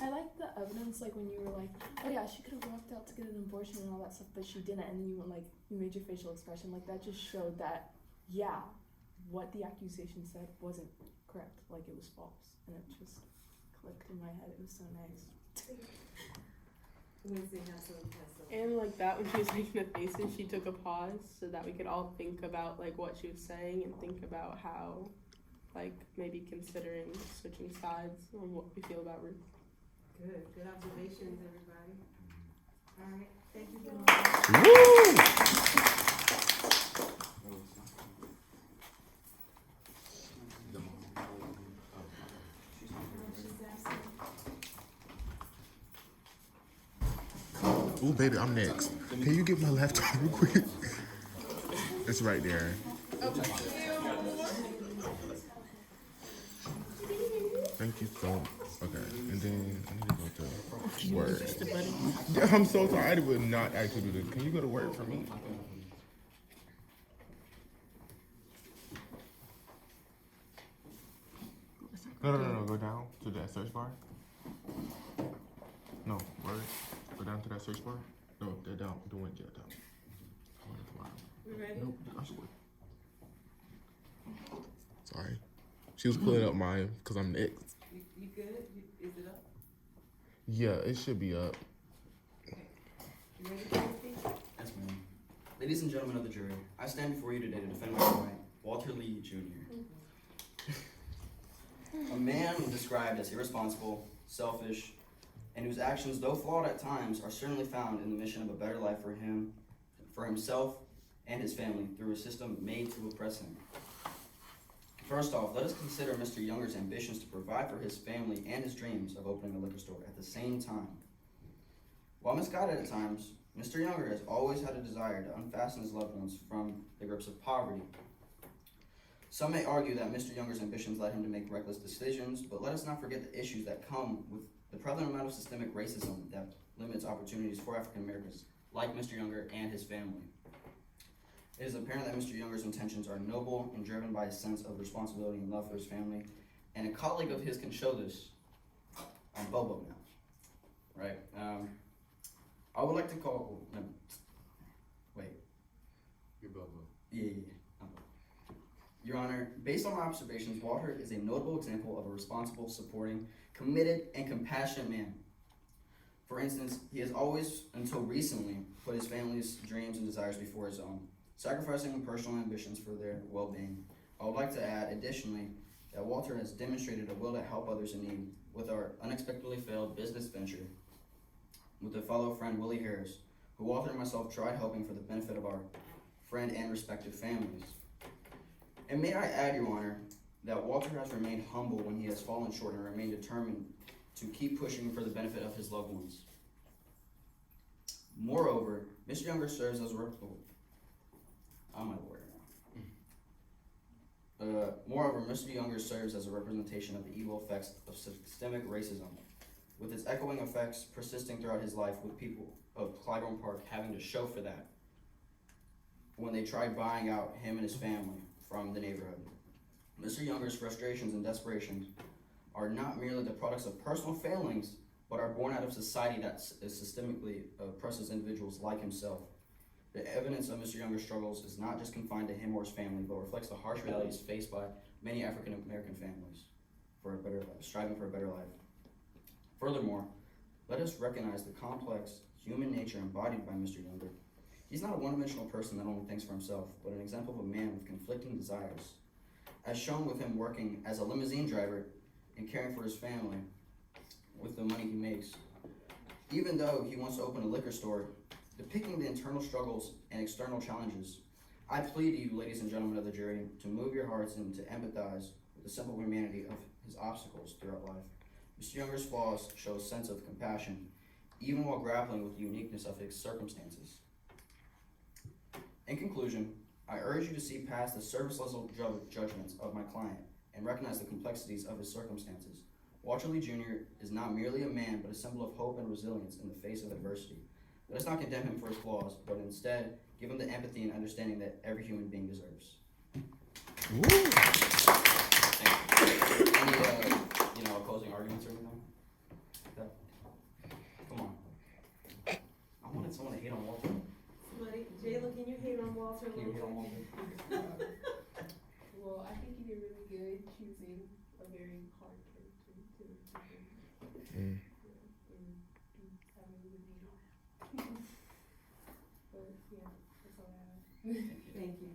I like the evidence, like when you were like, oh yeah, she could have walked out to get an abortion and all that stuff, but she didn't, and then you went like, you made your facial expression, like that just showed that, yeah, what the accusation said wasn't correct, like it was false, and it just clicked in my head. It was so nice. And like that, when she was making the faces, she took a pause so that we could all think about like what she was saying and think about how, like maybe considering switching sides on what we feel about Ruth. Good observations, everybody. All right, thank you for Ooh, baby, I'm next. Can you get my laptop real quick? It's right there. Thank you so much. Okay, and then I need to go to Word. Yeah, I'm so sorry. I would not actually do this. Can you go to Word for me? No. Go down to that search bar. No, Word. Go down to that search bar. No, they're down. The one jet down. We ready? Nope, I swear. Sorry. She was pulling up mine because I'm next. You good? Is it up? Yeah, it should be up. You ready for anything? Yes, ma'am. Ladies and gentlemen of the jury, I stand before you today to defend my client, Walter Lee Jr. A man described as irresponsible, selfish, and whose actions, though flawed at times, are certainly found in the mission of a better life for him, for himself, and his family through a system made to oppress him. First off, let us consider Mr. Younger's ambitions to provide for his family and his dreams of opening a liquor store at the same time. While misguided at times, Mr. Younger has always had a desire to unfasten his loved ones from the grips of poverty. Some may argue that Mr. Younger's ambitions led him to make reckless decisions, but let us not forget the issues that come with the prevalent amount of systemic racism that limits opportunities for African Americans like Mr. Younger and his family. It is apparent that Mr. Younger's intentions are noble and driven by a sense of responsibility and love for his family, and a colleague of his can show this on Bobo now, right? I would like to call, wait. You're Bobo. Yeah. Your Honor, based on my observations, Walter is a notable example of a responsible, supporting, committed, and compassionate man. For instance, he has always, until recently, put his family's dreams and desires before his own, sacrificing personal ambitions for their well-being. I would like to add, additionally, that Walter has demonstrated a will to help others in need with our unexpectedly failed business venture with a fellow friend, Willie Harris, who Walter and myself tried helping for the benefit of our friend and respective families. And may I add, Your Honor, that Walter has remained humble when he has fallen short and remained determined to keep pushing for the benefit of his loved ones. Moreover, Mr. Younger serves as a I'm my lawyer now. Moreover, Mr. Younger serves as a representation of the evil effects of systemic racism, with its echoing effects persisting throughout his life, with people of Clybourne Park having to show for that when they tried buying out him and his family from the neighborhood. Mr. Younger's frustrations and desperations are not merely the products of personal failings, but are born out of society that systemically oppresses individuals like himself. The evidence of Mr. Younger's struggles is not just confined to him or his family, but reflects the harsh realities faced by many African American families for a better life, striving for a better life. Furthermore, let us recognize the complex human nature embodied by Mr. Younger. He's not a one-dimensional person that only thinks for himself, but an example of a man with conflicting desires. as shown with him working as a limousine driver and caring for his family with the money he makes. Even though he wants to open a liquor store, depicting the internal struggles and external challenges, I plead to you, ladies and gentlemen of the jury, to move your hearts and to empathize with the simple humanity of his obstacles throughout life. Mr. Younger's flaws show a sense of compassion, even while grappling with the uniqueness of his circumstances. In conclusion, I urge you to see past the surface level judgments of my client and recognize the complexities of his circumstances. Walter Lee Jr. is not merely a man, but a symbol of hope and resilience in the face of adversity. Let us not condemn him for his flaws, but instead give him the empathy and understanding that every human being deserves. Thank you. Any, opposing arguments or anything? Come on. I wanted someone to hate on Walter. Jayla, can you hate on Walter? Can you hate on Walter? Well, I think he did really good choosing a very hard character to Mm. having a good name. But yeah, that's all I have. Thank you.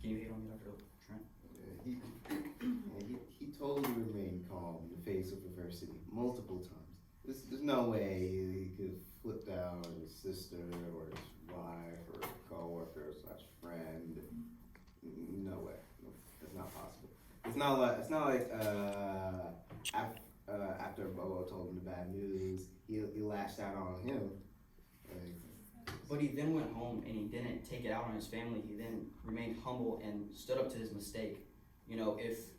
Can you hate on me, Dr. Trent? He totally remained calm in the face of adversity multiple times. There's no way he could flip down his sister or his wife or coworker / friend. No way. It's not possible. It's not like after Bobo told him the bad news, he lashed out on him. But he then went home and he didn't take it out on his family. He then remained humble and stood up to his mistake. You know, if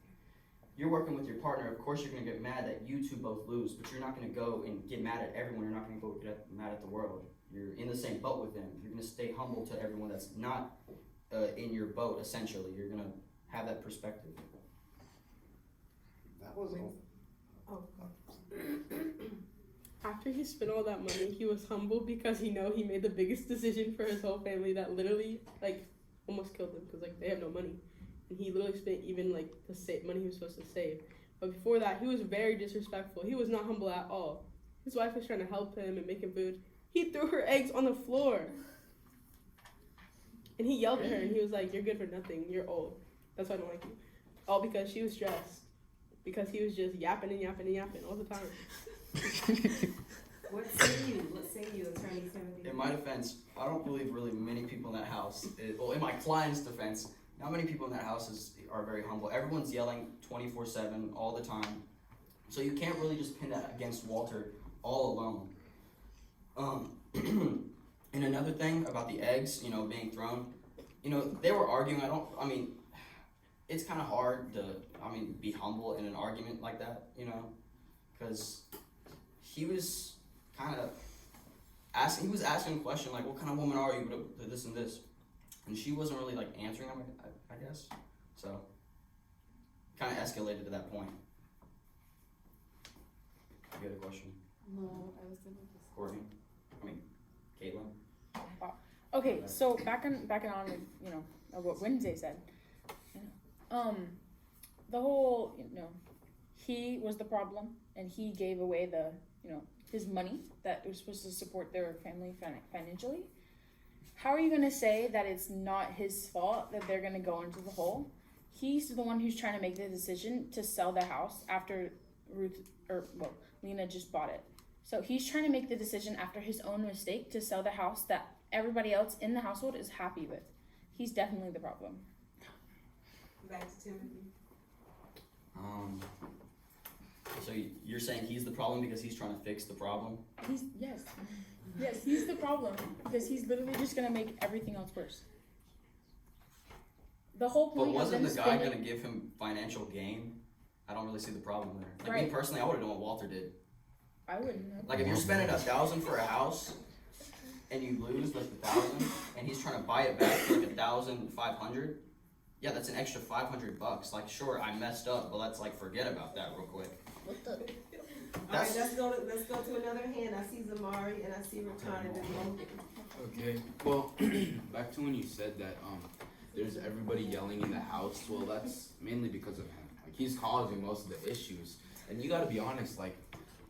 you're working with your partner, of course you're going to get mad that you two both lose, but you're not going to go and get mad at everyone. You're not going to go get mad at the world. You're in the same boat with them. You're going to stay humble to everyone that's not in your boat, essentially. You're going to have that perspective. That was all. After he spent all that money, he was humble because he made the biggest decision for his whole family that literally, almost killed him because, they have no money. And he literally spent even, the money he was supposed to save. But before that, he was very disrespectful. He was not humble at all. His wife was trying to help him and make him food. He threw her eggs on the floor. And he yelled at her, and he was like, "You're good for nothing. You're old. That's why I don't like you." All because she was stressed. Because he was just yapping and yapping and yapping all the time. What say you, Attorney Timothy? In my defense, I don't believe really many people in that house, in my client's defense, not many people in that house are very humble. Everyone's yelling 24/7 all the time. So you can't really just pin that against Walter all alone. And another thing about the eggs, being thrown, they were arguing. It's kind of hard to, be humble in an argument like that, because he was kind of asking a question like, what kind of woman are you to this and this? And she wasn't really answering him, I guess. So, kind of escalated to that point. You had a question? No, I was thinking just. Courtney? Caitlin? Okay, so back on with, what Wednesday said. The whole, he was the problem and he gave away the, his money that was supposed to support their family financially. How are you going to say that it's not his fault that they're going to go into the hole? He's the one who's trying to make the decision to sell the house after Lena just bought it. So he's trying to make the decision after his own mistake to sell the house that everybody else in the household is happy with. He's definitely the problem. Back to Timothy. So you're saying he's the problem because he's trying to fix the problem? Yes, he's the problem because he's literally just gonna make everything else worse. The whole point. But wasn't of the guy gonna give him financial gain? I don't really see the problem there. Me personally, I would have done what Walter did. I wouldn't have. If you're spending $1,000 for a house and you lose $1,000, and he's trying to buy it back for $1,500. Yeah, that's an extra $500. Sure, I messed up, but let's forget about that real quick. What the? Alright, let's go to another hand. I see Zamari and I see Ratana. Okay, well, back to when you said that there's everybody yelling in the house. Well, that's mainly because of him. He's causing most of the issues, and you gotta be honest.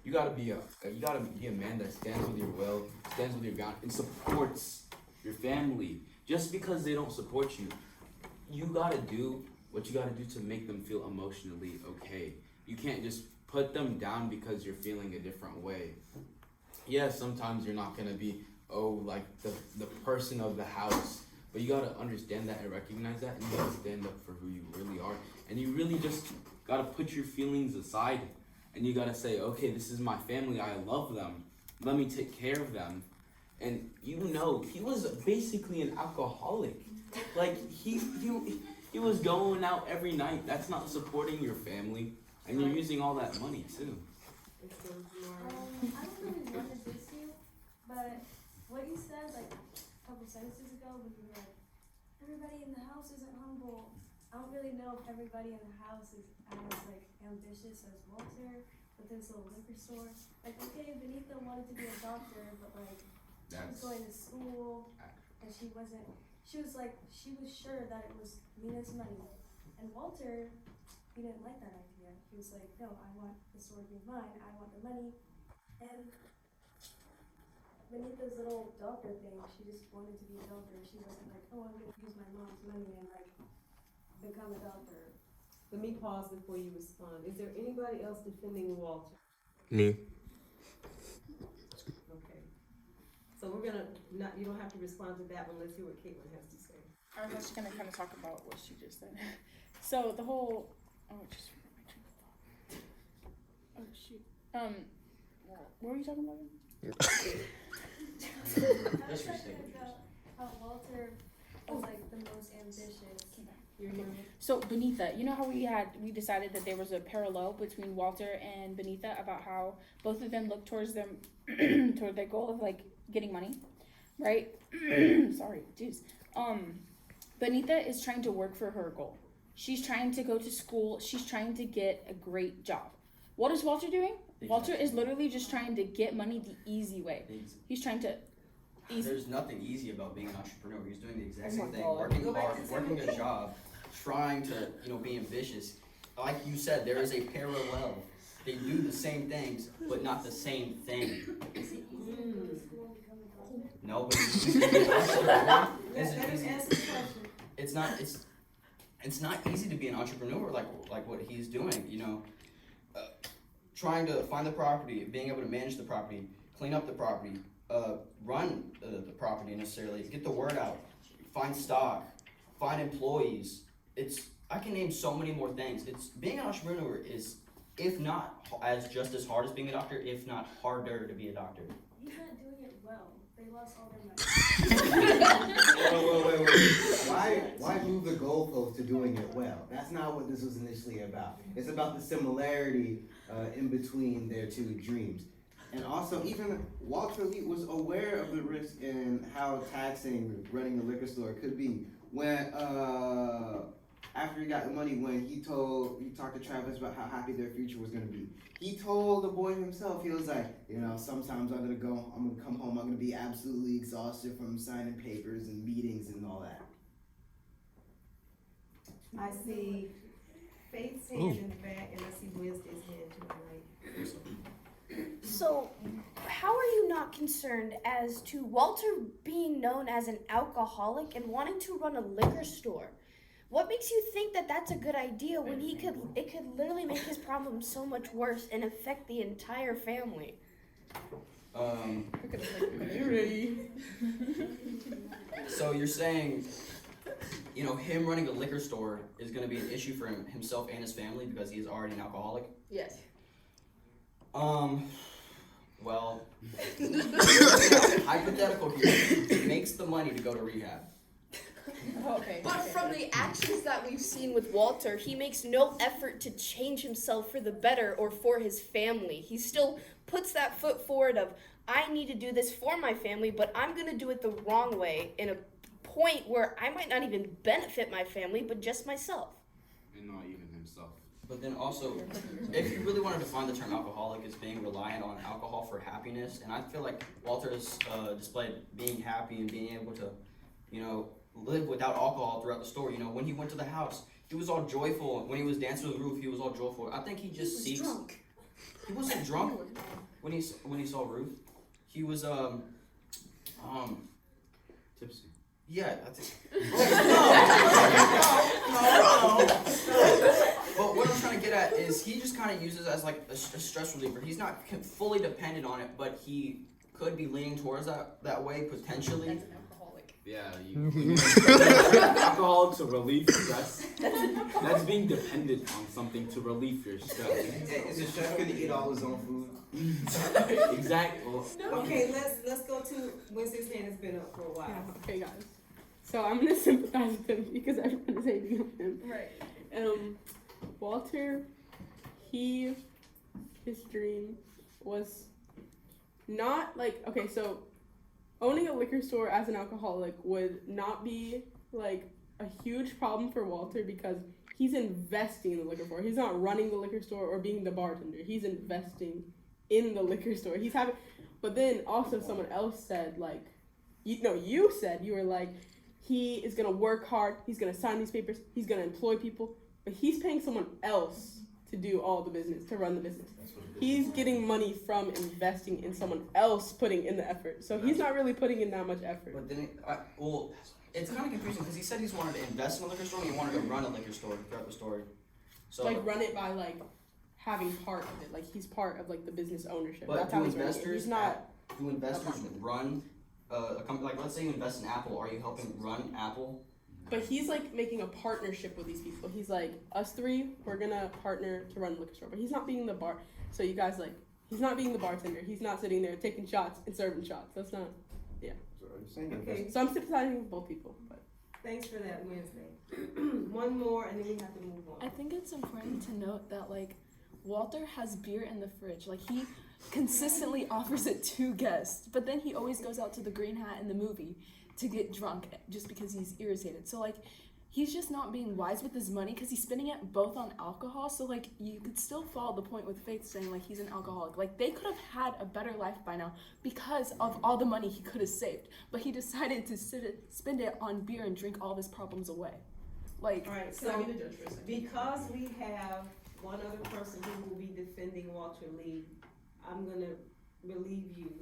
You gotta be a man that stands with your will, stands with your ground, and supports your family. Just because they don't support you, you gotta do what you gotta do to make them feel emotionally okay. You can't just put them down because you're feeling a different way. Yeah, sometimes you're not gonna be, like the person of the house, but you gotta understand that and recognize that, and you gotta stand up for who you really are. And you really just gotta put your feelings aside, and you gotta say, okay, this is my family, I love them, let me take care of them. And he was basically an alcoholic. Like, he was going out every night. That's not supporting your family, and you're using all that money too. I don't really want to diss you, but what you said like a couple sentences ago when you were like, everybody in the house isn't humble. I don't really know if everybody in the house is as like ambitious as Walter with his little liquor store. Like, okay, Benita wanted to be a doctor, but like she was going to school and she was sure that it was Lena's money. And Walter, he didn't like that idea. He was like, no, I want the store to be mine, I want the money. And Benita's little doctor thing, she just wanted to be a doctor. She wasn't like, oh, I'm gonna use my mom's money and like become a doctor. Let me pause before you respond. Is there anybody else defending Walter? Me. Okay. So we're gonna you don't have to respond to that one. Let's hear what Caitlin has to say. I was just gonna kind of talk about what she just said. So the whole, just forgot my train of thought. Oh shoot. What were you talking about? I was talking about how Walter was like the most ambitious. So Benita, you know how we decided that there was a parallel between Walter and Benita about how both of them look towards them toward their goal of like getting money, right? Sorry, jeez. Benita is trying to work for her goal. She's trying to go to school. She's trying to get a great job. What is Walter doing? Walter is literally just trying to get money the easy way. He's trying to. There's nothing easy about being an entrepreneur. He's doing the exact Oh my same thing, God. working hard, working a job, trying to, be ambitious. Like you said, there is a parallel. They do the same things, but not the same thing. No, but it's not easy to be an entrepreneur like what he's doing. Trying to find the property, being able to manage the property, clean up the property, run the property necessarily, get the word out, find stock, find employees. I can name so many more things. Being an entrepreneur is, if not just as hard as being a doctor, if not harder to be a doctor. He's not doing it well. They lost all their money. Wait. Why move the goalpost to doing it well? That's not what this was initially about. It's about the similarity in between their two dreams. And also, even Walter Lee was aware of the risk and how taxing running a liquor store could be. When after he got the money, when he talked to Travis about how happy their future was gonna be. He told the boy himself, he was like, sometimes I'm gonna come home, I'm gonna be absolutely exhausted from signing papers and meetings and all that. I see Faith's hand in the back, and I see Wednesday's hand to the right. So, how are you not concerned as to Walter being known as an alcoholic and wanting to run a liquor store? What makes you think that that's a good idea when it could literally make his problem so much worse and affect the entire family? So you're saying, him running a liquor store is going to be an issue for himself and his family because he's already an alcoholic? Yes. Well, hypothetical here, he makes the money to go to rehab. Okay. But from the actions that we've seen with Walter, he makes no effort to change himself for the better or for his family. He still puts that foot forward of, I need to do this for my family, but I'm going to do it the wrong way in a point where I might not even benefit my family, but just myself. And not even himself. But then also, if you really want to define the term alcoholic as being reliant on alcohol for happiness, and I feel like Walter has displayed being happy and being able to, live without alcohol throughout the story. When he went to the house, he was all joyful. When he was dancing on the roof, he was all joyful. I think he just seeks. Drunk. He wasn't drunk when he saw Ruth. He was Tipsy. yeah. I think. of uses it as like a stress reliever. He's not fully dependent on it, but he could be leaning towards that way potentially. That's an alcoholic. Yeah, you drink alcohol to relieve stress. That's being dependent on something to relieve your stress. Is the chef gonna eat all his own food? Exactly. Well, Okay, let's go to Wednesday's hand has been up for a while. Yeah, okay, guys. So I'm gonna sympathize with him because everyone is hating on him. Right. Walter, his dream was not like, okay, so owning a liquor store as an alcoholic would not be like a huge problem for Walter because he's investing in the liquor store. He's not running the liquor store or being the bartender. He's investing in the liquor store. But then also someone else said like, you said, you were like, he is gonna work hard, he's gonna sign these papers, he's gonna employ people, but he's paying someone else to do all the business, to run the business. He's getting money from investing in someone else putting in the effort. So he's not really putting in that much effort. But then, it's kind of confusing because he said he's wanted to invest in a liquor store and he wanted to run a liquor store throughout the story. So Like run it by like having part of it. Like he's part of like the business ownership. But That's do how he's running it. investors He's not. do investors run a company? Like let's say you invest in Apple, are you helping run Apple? But he's like making a partnership with these people. He's like, us three, we're gonna partner to run the liquor store. But he's not being the bar. So you guys like, he's not being the bartender. He's not sitting there taking shots and serving shots. That's not. So are you saying Okay, So I'm sympathizing with both people. But thanks for that, Wednesday. One more and then we have to move I on. think it's important to note that like Walter has beer in the fridge. Like he consistently offers it to guests, but then he always goes out to the Green Hat in the movie to get drunk just because he's irritated. So like he's just not being wise with his money because he's spending it both on alcohol. So like you could still follow the point with Faith saying like he's an alcoholic. Like they could have had a better life by now because of all the money he could have saved, but he decided to spend it on beer and drink all of his problems away. Like Alright, can I so be the judge for a second? because we have one other person who will be defending Walter Lee, I'm gonna relieve you.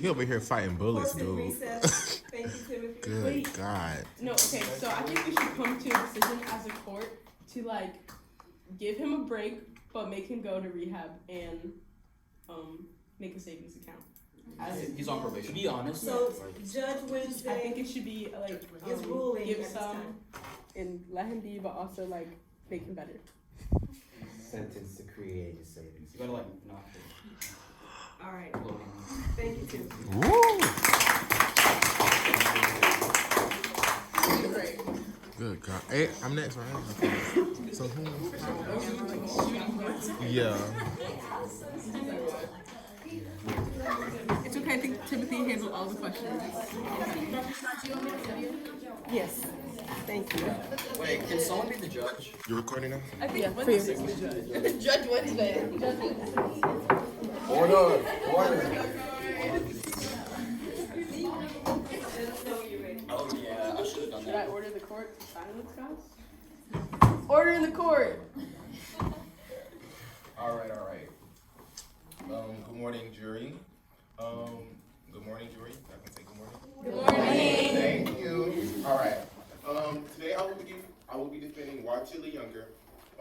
He over here fighting bullets, Court's in dude. recess. Thank you, Timothy. Good Wait. God. No, okay, so I think we should come to a decision as a court to like give him a break, but make him go to rehab and make a savings account. He's on to probation. be honest, So Judge I think Wednesday it should be like is ruling give at this some time. and let him be, but also like make him better. Sentence to create a savings. You gotta like not Alright, blow him. thank you, Timothy. Woo! Good God. Hey, I'm next, right? Okay. So who? Yeah. It's okay, I think Timothy handled all the questions. Yes. Thank you. Wait, can someone be the judge? You recording now? I think Wednesday. Judge Wednesday. Order. Oh yeah, I should have done Should I that. order the court to silence, guys? Order in the court. All right. Good morning, jury. Good morning, jury. I can say good morning. Good morning. Thank you. All right. Today I will be defending Walter Lee Younger.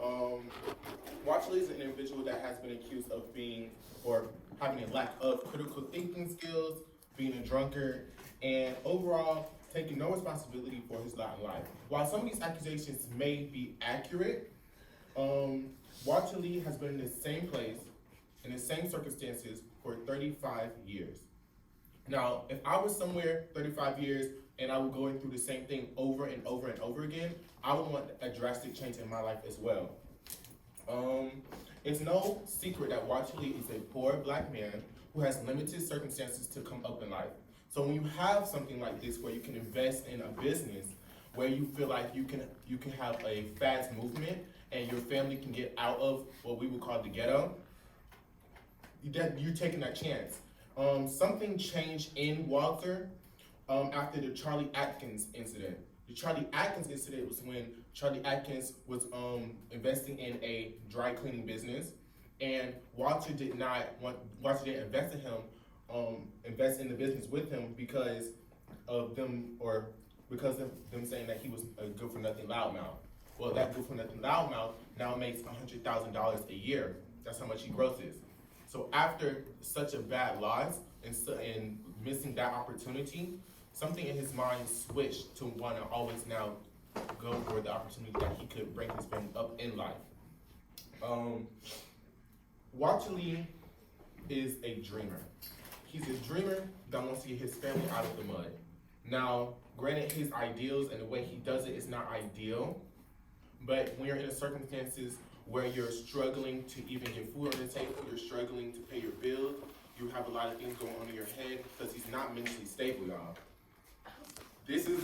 Walter Lee is an individual that has been accused of being or having a lack of critical thinking skills, being a drunkard, and overall taking no responsibility for his lot in life. While some of these accusations may be accurate, Walter Lee has been in the same place, in the same circumstances for 35 years. Now, if I was somewhere 35 years and I was going through the same thing over and over and over again, I would want a drastic change in my life as well. It's no secret that Walter Lee is a poor black man who has limited circumstances to come up in life. So when you have something like this where you can invest in a business, where you feel like you can have a fast movement and your family can get out of what we would call the ghetto, you're taking that chance. Something changed in Walter after the Charlie Atkins incident. The Charlie Atkins incident was when Charlie Atkins was investing in a dry cleaning business, and Walter didn't invest in him, invest in the business with him because of them saying that he was a good for nothing loudmouth. Well, that dude from the loudmouth now makes $100,000 a year. That's how much he grosses. So after such a bad loss and missing that opportunity, something in his mind switched to want to always now go for the opportunity that he could bring his family up in life. Walter Lee is a dreamer. He's a dreamer that wants to get his family out of the mud. Now, granted, his ideals and the way he does it is not ideal, but when you're in circumstances where you're struggling to even get food on the table, you're struggling to pay your bills, you have a lot of things going on in your head because he's not mentally stable, y'all. This is,